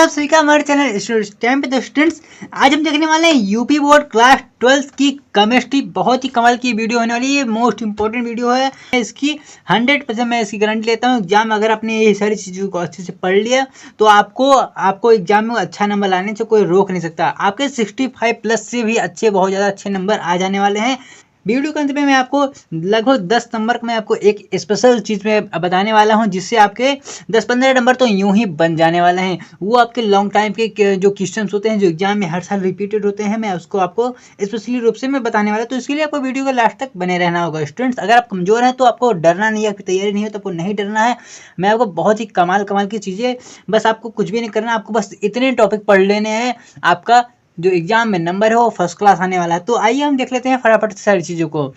आप सभी का हमारे चैनल टाइम पे। तो स्टूडेंट्स, आज हम देखने वाले हैं यूपी बोर्ड क्लास 12 की केमिस्ट्री। बहुत ही कमाल की वीडियो होने वाली है, मोस्ट इंपॉर्टेंट वीडियो है इसकी। 100% मैं इसकी गारंटी लेता हूँ। एग्जाम अगर आपने ये सारी चीज़ों को अच्छे से पढ़ लिया तो आपको एग्जाम में अच्छा नंबर लाने से कोई रोक नहीं सकता। आपके 65+ से भी अच्छे, बहुत ज़्यादा अच्छे नंबर आ जाने वाले हैं। वीडियो के अंत में मैं आपको लगभग 10 नंबर में आपको एक स्पेशल चीज़ में बताने वाला हूं, जिससे आपके 10-15 नंबर तो यूं ही बन जाने वाले हैं। वो आपके लॉन्ग टाइम के जो क्वेश्चंस होते हैं, जो एग्जाम में हर साल रिपीटेड होते हैं, मैं उसको आपको स्पेशली रूप से मैं बताने वाला। तो इसके लिए आपको वीडियो को लास्ट तक बने रहना होगा। स्टूडेंट्स, अगर आप कमजोर हैं तो आपको डरना नहीं है, आपकी तैयारी नहीं हो तो आपको नहीं डरना है। मैं आपको बहुत ही कमाल की चीज़ें, बस आपको कुछ भी नहीं करना, आपको बस इतने टॉपिक पढ़ लेने हैं, आपका जो एग्जाम में नंबर है वो फर्स्ट क्लास आने वाला है। तो आइए हम देख लेते हैं फटाफट से सारी चीज़ों को।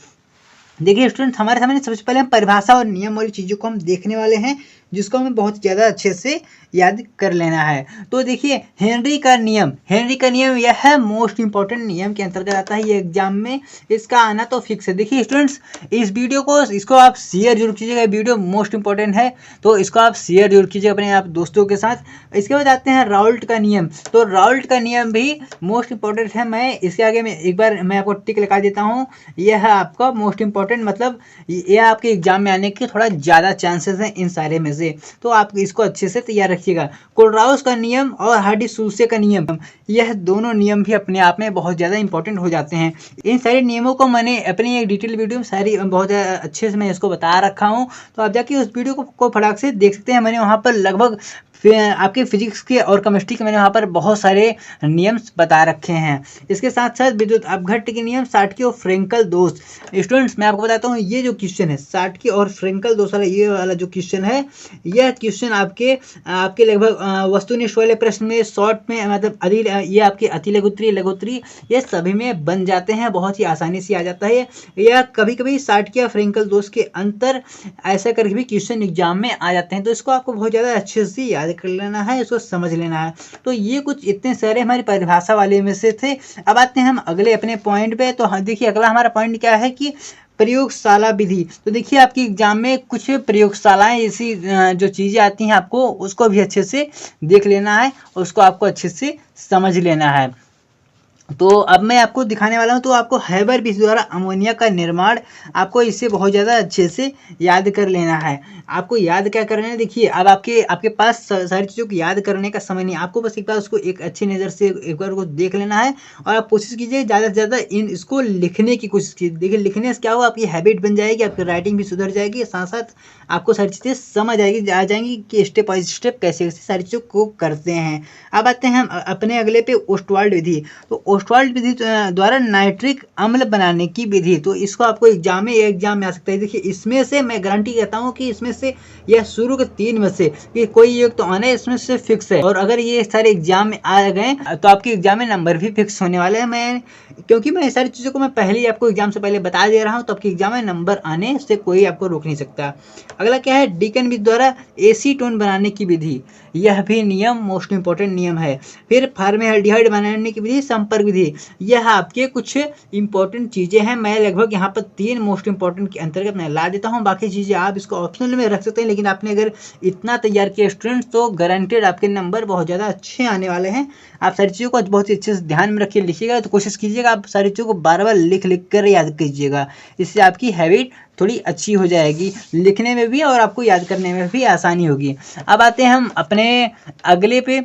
देखिए स्टूडेंट, हमारे सामने सबसे पहले हम परिभाषा और नियम वाली चीज़ों को हम देखने वाले हैं, जिसको हमें बहुत ज़्यादा अच्छे से याद कर लेना है। तो देखिए, हेनरी का नियम यह है मोस्ट इंपॉर्टेंट नियम के अंतर्गत आता है। ये एग्जाम में इसका आना तो फिक्स है। देखिए स्टूडेंट्स, इस वीडियो को इसको आप शेयर जरूर कीजिएगा। वीडियो मोस्ट इंपॉर्टेंट है तो इसको आप शेयर जरूर कीजिएगा अपने आप दोस्तों के साथ। इसके बाद आते हैं राउल्ट का नियम। तो राउल्ट का नियम भी मोस्ट इंपॉर्टेंट है। मैं इसके आगे में एक बार मैं आपको टिक लगा देता हूँ। यह है आपका मोस्ट इंपॉर्टेंट, मतलब ये आपके एग्जाम में आने के थोड़ा ज़्यादा चांसेस हैं इन सारे में से। तो आप इसको अच्छे से तैयार रखिएगा। कोलराउस का नियम और हार्डी-सूसे का नियम, यह दोनों नियम भी अपने आप में बहुत ज़्यादा इंपॉर्टेंट हो जाते हैं। इन सारे नियमों को मैंने अपनी एक डिटेल वीडियो में सारी बहुत अच्छे से मैं इसको बता रखा हूँ। तो आप जाके उस वीडियो को फटाक से देख सकते हैं। मैंने वहाँ पर लगभग आपके फिजिक्स के और केमिस्ट्री के मैंने वहाँ पर बहुत सारे नियम्स बता रखे हैं। इसके साथ साथ विद्युत अपघट्ट के नियम, साटकी और फ्रेंकल दोष। स्टूडेंट्स, मैं आपको बताता हूँ, ये जो क्वेश्चन है साटकी और फ्रेंकल दोष वाला, ये वाला जो क्वेश्चन है, यह क्वेश्चन आपके लगभग वस्तुनिष्ठ वाले प्रश्न में, शॉर्ट में, मतलब ये आपके अति लघुत्तरी, लघुत्तरी, ये सभी में बन जाते हैं। बहुत ही आसानी से आ जाता है। या कभी कभी साटकी या फ्रेंकल दोष के अंतर ऐसा करके भी क्वेश्चन एग्जाम में आ जाते हैं। तो इसको आपको बहुत ज़्यादा अच्छे से याद कर लेना है, इसको समझ लेना है। तो ये कुछ इतने सारे हमारी परिभाषा वाले में से थे। अब आते हैं हम अगले अपने पॉइंट पे। तो देखिए, अगला हमारा पॉइंट क्या है कि प्रयोगशाला विधि। तो देखिए, आपकी एग्जाम में कुछ प्रयोगशालाएं ऐसी जो चीज़ें आती हैं, आपको उसको भी अच्छे से देख लेना है, उसको आपको अच्छे से समझ लेना है। तो अब मैं आपको दिखाने वाला हूं। तो आपको हैबर विधि द्वारा अमोनिया का निर्माण, आपको इससे बहुत ज़्यादा अच्छे से याद कर लेना है। आपको याद क्या करना है, देखिए, अब आपके पास सारी चीज़ों को याद करने का समय नहीं। आपको बस एक बार उसको एक अच्छी नज़र से एक बार को देख लेना है, और आप कोशिश कीजिए ज़्यादा से ज़्यादा इसको लिखने की कोशिश कीजिए। देखिए, लिखने से क्या होगा, आपकी हैबिट बन जाएगी, आपकी राइटिंग भी सुधर जाएगी, साथ साथ आपको सारी चीज़ें समझ आ जाएंगी कि स्टेप बाय स्टेप कैसे सारी चीज़ों को करते हैं। अब आते हैं हम अपने अगले पे, ओस्टवाल्ड विधि। तो ओस्टवाल्ड विधि द्वारा नाइट्रिक अम्ल बनाने की विधि। तो इसको आपको एग्जाम में आ सकता है। देखिए, इसमें से मैं गारंटी कहता हूँ कि इसमें से यह शुरू के 3 में से कि कोई एक तो आना है, इसमें से फिक्स है। और अगर ये सारे एग्जाम में आ गए तो आपके एग्जाम में नंबर भी फिक्स होने वाले हैं। क्योंकि मैं सारी चीज़ों को मैं पहले ही आपको एग्जाम से पहले बता दे रहा हूँ, तो आपके एग्जाम में नंबर आने से कोई आपको रोक नहीं सकता। अगला क्या है, डीकन विधि द्वारा एसीटोन बनाने की विधि। यह भी नियम मोस्ट इंपॉर्टेंट नियम है। फिर फॉर्मेल्डिहाइड बनाने की विधि, संपर्क विधि। यह आपके कुछ इंपॉर्टेंट चीज़ें हैं। मैं लगभग यहाँ पर 3 मोस्ट इंपॉर्टेंट के अंतर्गत मैं ला देता हूँ। बाकी चीज़ें आप इसको ऑप्शनल में रख सकते हैं, लेकिन आपने अगर इतना तैयार किया स्टूडेंट्स, तो गारंटेड आपके नंबर बहुत ज़्यादा अच्छे आने वाले हैं। आप सारी चीज़ों को बहुत ही अच्छे से ध्यान में रखिए, लिखिएगा। तो कोशिश कीजिएगा आप सारी चीज़ों को बार बार लिख कर याद कीजिएगा। इससे आपकी हैबिट थोड़ी अच्छी हो जाएगी, लिखने में भी और आपको याद करने में भी आसानी होगी। अब आते हैं हम अपने अगले पे।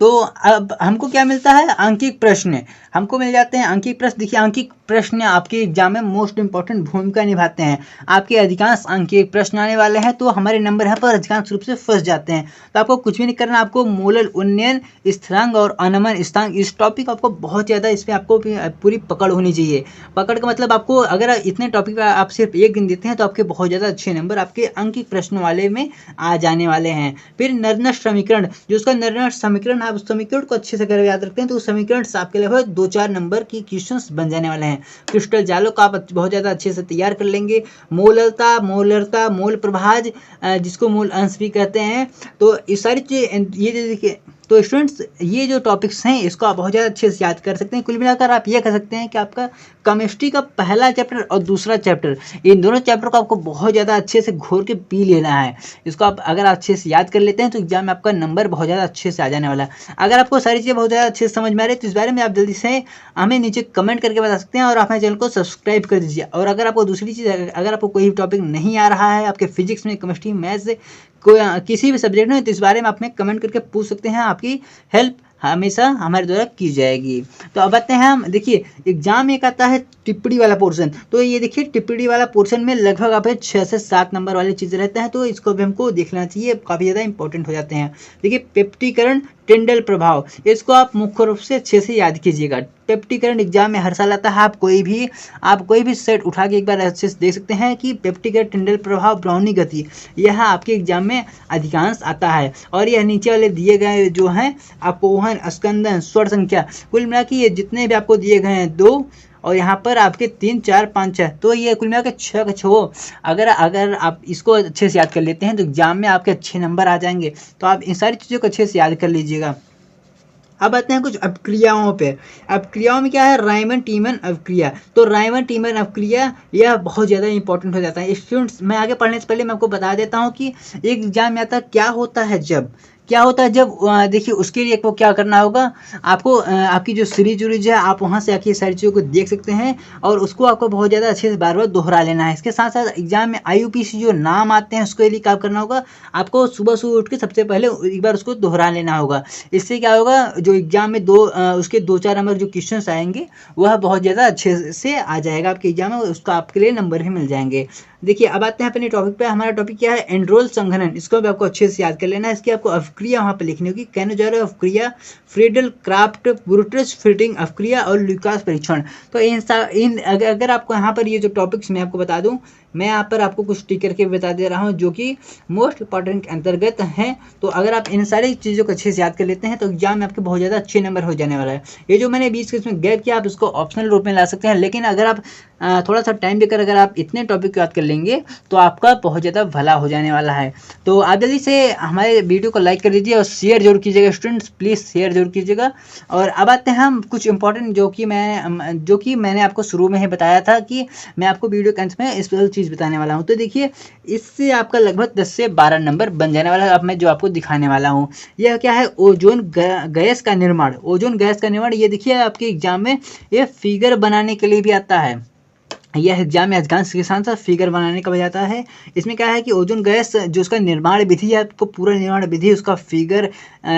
तो अब हमको क्या मिलता है, अंकित प्रश्न हमको मिल जाते हैं। अंकित प्रश्न, देखिए, अंकित प्रश्न आपके एग्जाम में मोस्ट इंपॉर्टेंट भूमिका निभाते हैं। आपके अधिकांश अंकित प्रश्न आने वाले हैं, तो हमारे नंबर यहाँ पर अधिकांश रूप से फंस जाते हैं। तो आपको कुछ भी नहीं करना, आपको मोलर उन्नयन, स्थिरांक और अनमन स्थानांक, इस टॉपिक आपको बहुत ज़्यादा, इस पर आपको पूरी पकड़ होनी चाहिए। पकड़ का मतलब, आपको अगर इतने टॉपिक पर आप सिर्फ 1 दिन देते हैं तो आपके बहुत ज़्यादा अच्छे नंबर आपके अंकित प्रश्न वाले में आ जाने वाले हैं। फिर निर्णय समीकरण, जो उसका निर्णय समीकरण, आप उस समीकरण को अच्छे से अगर याद रखते हैं तो उस समीकरण से आपके लगभग 2-4 नंबर की क्वेश्चंस बन जाने वाले हैं। क्रिस्टल जालों का आप बहुत ज़्यादा अच्छे से तैयार कर लेंगे। मोलरता, मोल प्रभाज, जिसको मूल अंश भी कहते हैं। तो इस सारी चीज़, ये देखिए, तो स्टूडेंट्स ये जो टॉपिक्स हैं इसको आप बहुत ज़्यादा अच्छे से याद कर सकते हैं। कुल मिलाकर आप ये कह सकते हैं कि आपका केमिस्ट्री का पहला चैप्टर और दूसरा चैप्टर, इन दोनों चैप्टर को आपको बहुत ज़्यादा अच्छे से घोर के पी लेना है। इसको आप अगर अच्छे से याद कर लेते हैं तो एग्जाम में आपका नंबर बहुत ज़्यादा अच्छे से आ जाने वाला है। अगर आपको सारी चीज़ें बहुत ज़्यादा अच्छे से समझ में आ रही है तो इस बारे में आप जल्दी से हमें नीचे कमेंट करके बता सकते हैं और आप हमारे चैनल को सब्सक्राइब कर दीजिए। और अगर आपको दूसरी चीज़, अगर आपको कोई टॉपिक नहीं आ रहा है आपके फिजिक्स में, केमिस्ट्री, मैथ्स से, कोई किसी भी सब्जेक्ट में, तो इस बारे में आप हमें कमेंट करके पूछ सकते हैं। आपकी हेल्प हमेशा हमारे द्वारा की जाएगी। तो अब आते हैं हम, देखिए एग्जाम में एक आता है टिप्पणी वाला पोर्शन। तो ये देखिए टिप्पणी वाला पोर्शन में लगभग आप 6 से 7 नंबर वाली चीज़ें रहते हैं, तो इसको भी हमको देखना चाहिए, काफ़ी ज़्यादा इंपॉर्टेंट हो जाते हैं। देखिए पेप्टिकरण टिंडल प्रभाव, इसको आप मुख्य रूप से अच्छे से याद कीजिएगा। पेप्टिकरण एग्जाम में हर साल आता है। आप कोई भी सेट उठा के एक बार अच्छे से देख सकते हैं कि पेप्टिकरण टिंडल प्रभाव, ब्राउनी गति, यह आपके एग्जाम में अधिकांश आता है। और यह नीचे वाले दिए गए जो हैं अपोहन, स्कंदन, स्वर संख्या, कुल मिला के ये जितने भी आपको दिए गए हैं 2 और यहाँ पर आपके 3, 4, 5, 6, तो ये कुल मिला के 6 का 6। अगर आप इसको अच्छे से याद कर लेते हैं तो एग्जाम में आपके अच्छे नंबर आ जाएंगे। तो आप इन सारी चीज़ों को अच्छे से याद कर लीजिएगा। अब आते हैं कुछ अपक्रियाओं पे। अपक्रियाओं में क्या है, रायमन टीमन अपक्रिया। तो रायमन टीमन अपक्रिया यह बहुत ज़्यादा इंपॉर्टेंट हो जाता है। स्टूडेंट्स, मैं आगे पढ़ने से पहले मैं आपको बता देता हूँ कि एक एग्जाम में आता क्या होता है जब, देखिए उसके लिए आपको क्या करना होगा, आपको आपकी जो सीरीज है आप वहाँ से आके सारी चीज़ों को देख सकते हैं और उसको आपको बहुत ज़्यादा अच्छे से बार बार दोहरा लेना है। इसके साथ साथ एग्जाम में IUPAC जो नाम आते हैं उसके लिए क्या करना होगा, आपको सुबह सुबह उठ के सबसे पहले एक बार उसको दोहरा लेना होगा। इससे क्या होगा, जो एग्जाम में उसके 2-4 नंबर जो क्वेश्चन आएंगे वह बहुत ज़्यादा अच्छे से आ जाएगा आपके एग्जाम में, उसका आपके लिए नंबर भी मिल जाएंगे। देखिए अब आते हैं अपने टॉपिक पे। हमारा टॉपिक क्या है, एंड्रोल संघनन। इसको भी आपको अच्छे से याद कर लेना है। इसकी आपको अवक्रिया वहाँ पे लिखनी होगी, कैनोजारो अवक्रिया, फ्रीडल क्राफ्ट, ब्रूटस फिटिंग अवक्रिया और ल्यूकास परीक्षण। तो अगर आपको यहाँ पर ये जो टॉपिक्स मैं आपको बता दूँ, मैं यहाँ पर आपको कुछ टिक करके बता दे रहा हूँ जो कि मोस्ट इंपॉर्टेंट के अंतर्गत हैं। तो अगर आप इन सारी चीज़ों को अच्छे से याद कर लेते हैं तो एग्जाम में आपके बहुत ज़्यादा अच्छे नंबर हो जाने वाला है। ये जो मैंने बीच के इसमें गैप किया, आप इसको ऑप्शनल रूप में ला सकते हैं, लेकिन अगर आप थोड़ा सा टाइम देकर अगर आप इतने टॉपिक को याद कर लेंगे तो आपका बहुत ज़्यादा भला हो जाने वाला है। तो आप जल्दी से हमारे वीडियो को लाइक कर दीजिए और शेयर जरूर कीजिएगा। स्टूडेंट्स प्लीज़ शेयर जरूर कीजिएगा। और अब आते हैं हम कुछ इंपॉर्टेंट जो कि मैंने आपको शुरू में ही बताया था कि मैं आपको वीडियो के अंत में स्पेशल चीज़ बताने वाला हूँ। तो देखिए इससे आपका लगभग 10 से 12 नंबर बन जाने वाला है। अब मैं जो आपको दिखाने वाला हूँ यह क्या है, ओजोन गैस का निर्माण। ओजोन गैस का निर्माण, ये देखिए आपके एग्जाम में ये फिगर बनाने के लिए भी आता है। यह एग्जाम में अधिकांश के साथ साथ फिगर बनाने का भी आता है। इसमें क्या है कि ओजोन गैस जो उसका निर्माण विधि है, आपको पूरा निर्माण विधि, उसका फिगर,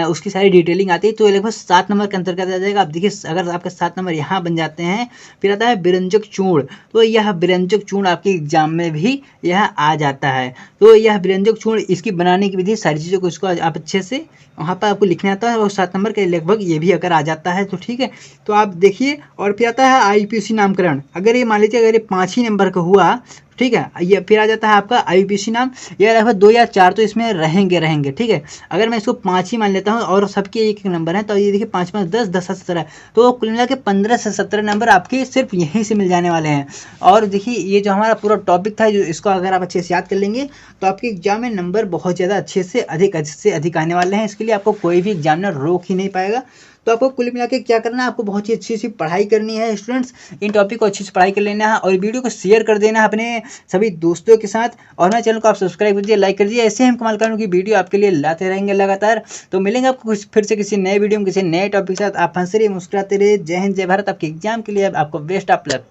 उसकी सारी डिटेलिंग आती है। तो लगभग 7 नंबर के अंतर्गत आ जाएगा। आप देखिए अगर आपके 7 नंबर यहाँ बन जाते हैं, फिर आता है विरंजक चूर्ण। तो यह विरंजक चूर्ण आपके एग्जाम में भी यह आ जाता है। तो यह विरंजक चूर्ण, इसकी बनाने की विधि, सारी चीज़ों को इसको आप अच्छे से वहाँ पर आपको लिखना आता है और 7 नंबर के लगभग ये भी अगर आ जाता है तो ठीक है। तो आप देखिए, और फिर आता है IUPAC नामकरण। अगर ये मान लीजिए अगर ये 5 ही नंबर का हुआ, ठीक है, ये फिर आ जाता है आपका IUPAC नाम। ये लगभग 2 या 4 तो इसमें रहेंगे, ठीक है। अगर मैं इसको 5 ही मान लेता हूँ और सबके एक नंबर है, तो ये देखिए 5, 5, 10, 10, 17, तो कुल मिला के 15 से 17 नंबर आपके सिर्फ यहीं से मिल जाने वाले हैं। और देखिए ये जो हमारा पूरा टॉपिक था, जो इसको अगर आप अच्छे से याद कर लेंगे तो आपके एग्जाम में नंबर बहुत ज़्यादा अच्छे से अधिक आने वाले हैं। इसके लिए आपको कोई भी एग्जामिनर रोक ही नहीं पाएगा। तो आपको कुल मिला के क्या करना है, आपको बहुत ही अच्छी सी पढ़ाई करनी है स्टूडेंट्स। इन टॉपिक को अच्छी से पढ़ाई कर लेना है और वीडियो को शेयर कर देना है अपने सभी दोस्तों के साथ। और मेरे चैनल को आप सब्सक्राइब कीजिए, लाइक कर दीजिए। ऐसे हम कमाल करूँ की वीडियो आपके लिए लाते रहेंगे लगातार। तो मिलेंगे आपको फिर से किसी नए वीडियो में, किसी नए टॉपिक के साथ। आप हंसते रहिए, मुस्कुराते रहिए। जय हिंद, जय भारत। आपके एग्जाम के लिए आपको बेस्ट ऑफ लक।